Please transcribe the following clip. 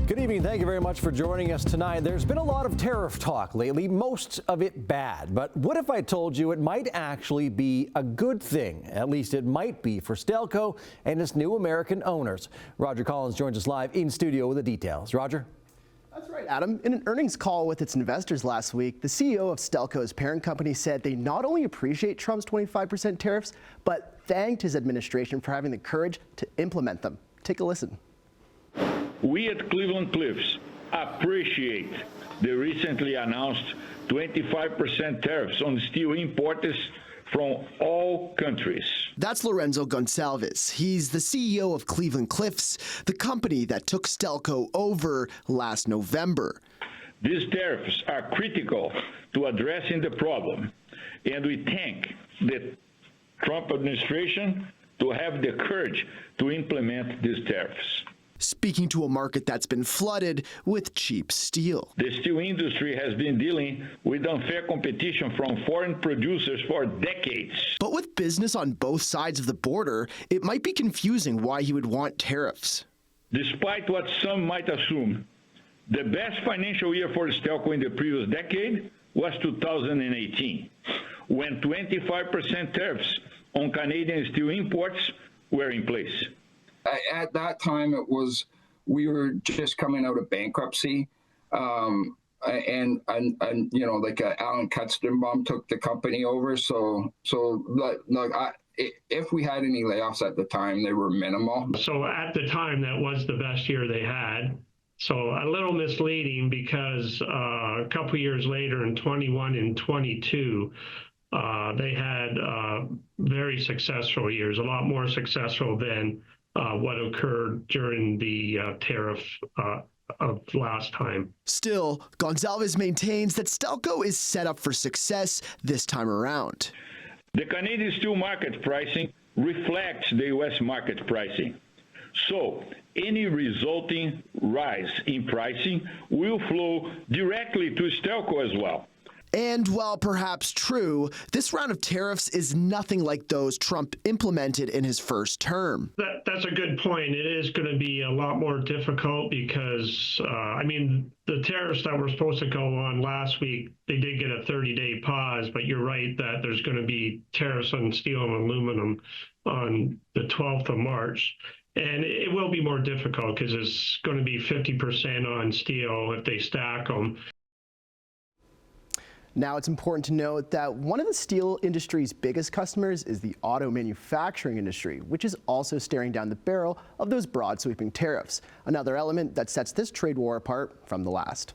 Good evening. Thank you very much for joining us tonight. There's been a lot of tariff talk lately, most of it bad. But what if I told you it might actually be a good thing? At least it might be for Stelco and its new American owners. Roger Collins joins us live in studio with the details. Roger? That's right, Adam. In an earnings call with its investors last week, the CEO of Stelco's parent company said they not only appreciate Trump's 25% tariffs, but thanked his administration for having the courage to implement them. Take a listen. We at Cleveland-Cliffs appreciate the recently announced 25% tariffs on steel imports from all countries. That's Lorenzo Gonçalves. He's the CEO of Cleveland-Cliffs, the company that took Stelco over last November. These tariffs are critical to addressing the problem, and we thank the Trump administration to have the courage to implement these tariffs. Speaking to a market that's been flooded with cheap steel. The steel industry has been dealing with unfair competition from foreign producers for decades. But with business on both sides of the border, it might be confusing why he would want tariffs. Despite what some might assume, the best financial year for Stelco in the previous decade was 2018, when 25% tariffs on Canadian steel imports were in place. At that time, we were just coming out of bankruptcy, and you know, like Alan Cutstenbaum took the company over. So if we had any layoffs at the time, they were minimal. So at the time, that was the best year they had. So a little misleading because a couple years later, in 21 and 22. They had very successful years, a lot more successful than what occurred during the tariff of last time. Still, Gonçalves maintains that Stelco is set up for success this time around. The Canadian steel market pricing reflects the U.S. market pricing. So any resulting rise in pricing will flow directly to Stelco as well. And while perhaps true, this round of tariffs is nothing like those Trump implemented in his first term. That's a good point. It is going to be a lot more difficult because, I mean, the tariffs that were supposed to go on last week, they did get a 30-day pause, but you're right that there's going to be tariffs on steel and aluminum on the 12th of March. And it will be more difficult because it's going to be 50% on steel if they stack them. Now, it's important to note that one of the steel industry's biggest customers is the auto manufacturing industry, which is also staring down the barrel of those broad sweeping tariffs, another element that sets this trade war apart from the last.